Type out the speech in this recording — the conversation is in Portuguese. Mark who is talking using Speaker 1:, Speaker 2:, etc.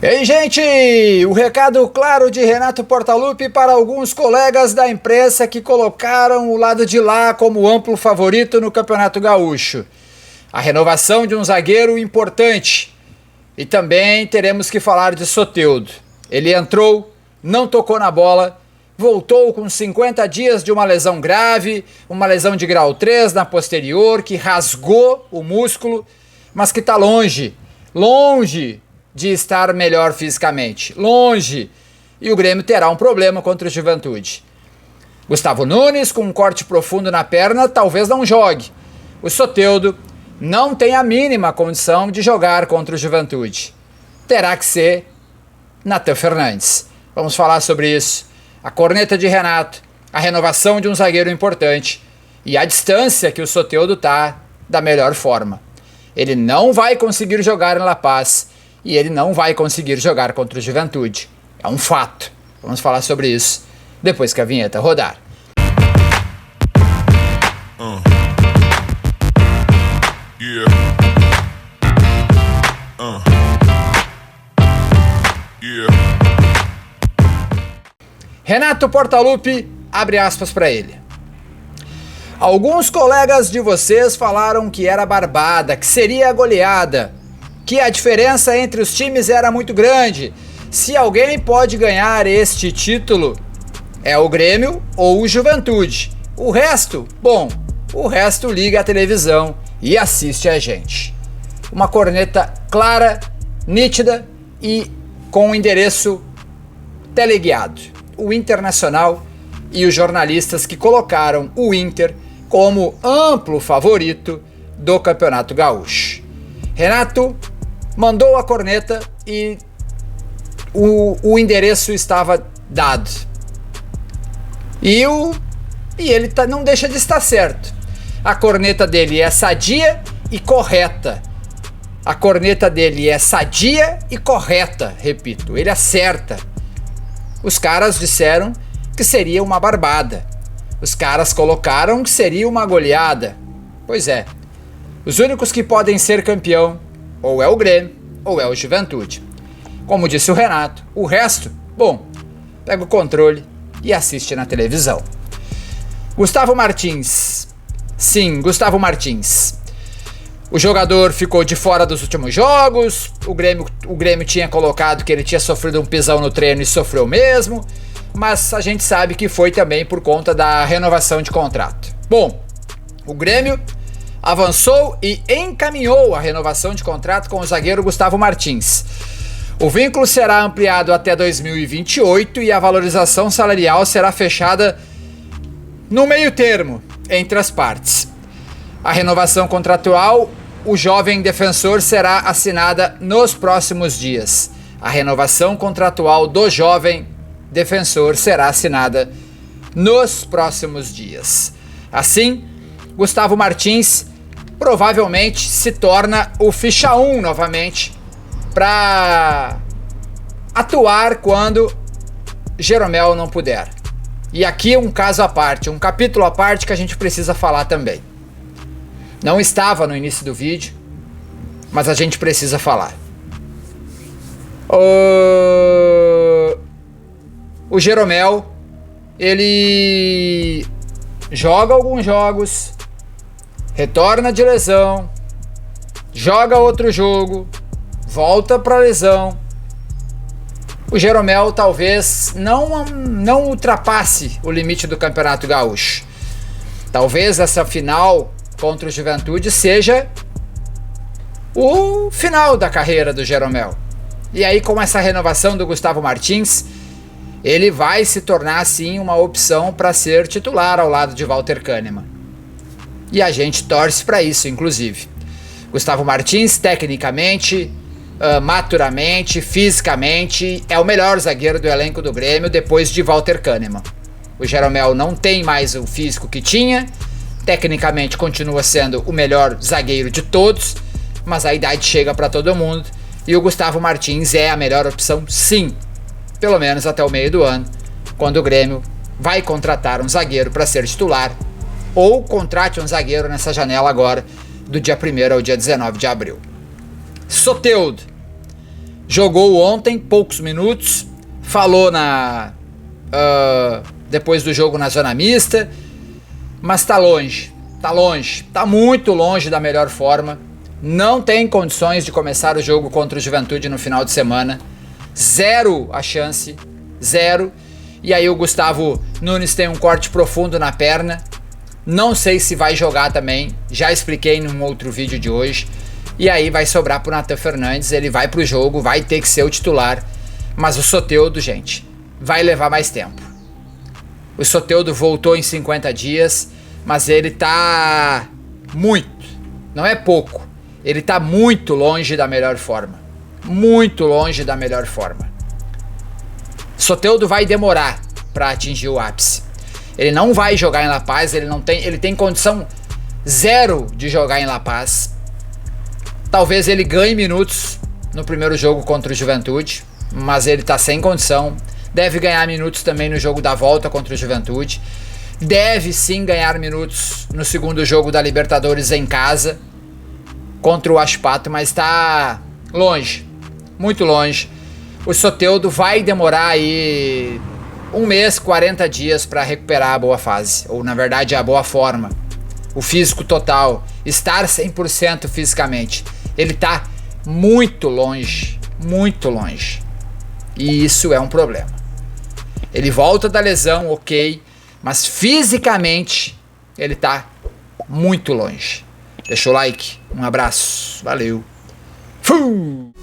Speaker 1: E aí, gente, o recado claro de Renato Portaluppi para alguns colegas da imprensa que colocaram o lado de lá como amplo favorito no Campeonato Gaúcho. A renovação de um zagueiro importante. E também teremos que falar de Soteldo. Ele entrou, não tocou na bola, voltou com 50 dias de uma lesão grave, uma lesão de grau 3 na posterior, que rasgou o músculo, mas que está longe de estar melhor fisicamente, longe, e o Grêmio terá um problema contra o Juventude. Gustavo Nunes, com um corte profundo na perna, talvez não jogue. O Soteldo não tem a mínima condição de jogar contra o Juventude. Terá que ser Natan Fernandes. Vamos falar sobre isso. A corneta de Renato, a renovação de um zagueiro importante e a distância que o Soteldo está da melhor forma. Ele não vai conseguir jogar em La Paz e ele não vai conseguir jogar contra o Juventude. É um fato. Vamos falar sobre isso depois que a vinheta rodar. Renato Portaluppi, abre aspas para ele. Alguns colegas de vocês falaram que era barbada, que seria goleada, que a diferença entre os times era muito grande. Se alguém pode ganhar este título, é o Grêmio ou o Juventude. O resto, o resto liga a televisão e assiste a gente. Uma corneta clara, nítida e com o endereço teleguiado. O Internacional e os jornalistas que colocaram o Inter como amplo favorito do Campeonato Gaúcho. Renato mandou a corneta e o endereço estava dado. E ele não deixa de estar certo. A corneta dele é sadia e correta. A corneta dele é sadia e correta, repito, ele acerta. Os caras disseram que seria uma barbada. Os caras colocaram que seria uma goleada. Pois é, os únicos que podem ser campeão ou é o Grêmio ou é o Juventude. Como disse o Renato, o resto, pega o controle e assiste na televisão. Gustavo Martins. Sim, Gustavo Martins. O jogador ficou de fora dos últimos jogos, o Grêmio tinha colocado que ele tinha sofrido um pisão no treino e sofreu mesmo, mas a gente sabe que foi também por conta da renovação de contrato. O Grêmio avançou e encaminhou a renovação de contrato com o zagueiro Gustavo Martins. O vínculo será ampliado até 2028 e a valorização salarial será fechada no meio termo entre as partes. A renovação contratual, o jovem defensor, será assinada nos próximos dias. A renovação contratual do jovem defensor será assinada nos próximos dias. Assim, Gustavo Martins provavelmente se torna o ficha 1 novamente para atuar quando Jeromel não puder. E aqui um caso à parte, um capítulo à parte que a gente precisa falar também. Não estava no início do vídeo, mas a gente precisa falar. O Jeromel, ele joga alguns jogos, retorna de lesão, joga outro jogo, volta para lesão. O Jeromel talvez não ultrapasse o limite do Campeonato Gaúcho. Talvez essa final contra o Juventude seja o final da carreira do Jeromel. E aí, com essa renovação do Gustavo Martins, ele vai se tornar sim uma opção para ser titular ao lado de Walter Kahneman. E a gente torce para isso, inclusive. Gustavo Martins, tecnicamente, maturamente, fisicamente, é o melhor zagueiro do elenco do Grêmio depois de Walter Kahneman. O Jeromel não tem mais o físico que tinha, tecnicamente continua sendo o melhor zagueiro de todos, mas a idade chega para todo mundo e o Gustavo Martins é a melhor opção, sim, pelo menos até o meio do ano, quando o Grêmio vai contratar um zagueiro para ser titular, ou contrate um zagueiro nessa janela agora, do dia 1º ao dia 19 de abril. Soteldo. Jogou ontem, poucos minutos, falou depois do jogo na zona mista, mas tá longe, tá muito longe da melhor forma. Não tem condições de começar o jogo contra o Juventude no final de semana. Zero a chance, zero. E aí o Gustavo Nunes tem um corte profundo na perna. Não sei se vai jogar também, já expliquei num outro vídeo de hoje. E aí vai sobrar pro Nathan Fernandes, ele vai pro jogo, vai ter que ser o titular. Mas o Soteldo, gente, vai levar mais tempo. O Soteldo voltou em 50 dias, mas ele tá muito, não é pouco, ele tá muito longe da melhor forma. Muito longe da melhor forma. Soteldo vai demorar para atingir o ápice. Ele não vai jogar em La Paz, ele tem condição zero de jogar em La Paz. Talvez ele ganhe minutos no primeiro jogo contra o Juventude, mas ele tá sem condição. Deve ganhar minutos também no jogo da volta contra o Juventude. Deve sim ganhar minutos no segundo jogo da Libertadores em casa contra o Huachipato, mas tá longe, muito longe. O Soteldo vai demorar aí 1 mês, 40 dias para recuperar a boa fase, ou na verdade a boa forma, o físico total, estar 100% fisicamente. Ele tá muito longe, e isso é um problema. Ele volta da lesão, ok, mas fisicamente ele tá muito longe. Deixa o like, um abraço, valeu. Fui!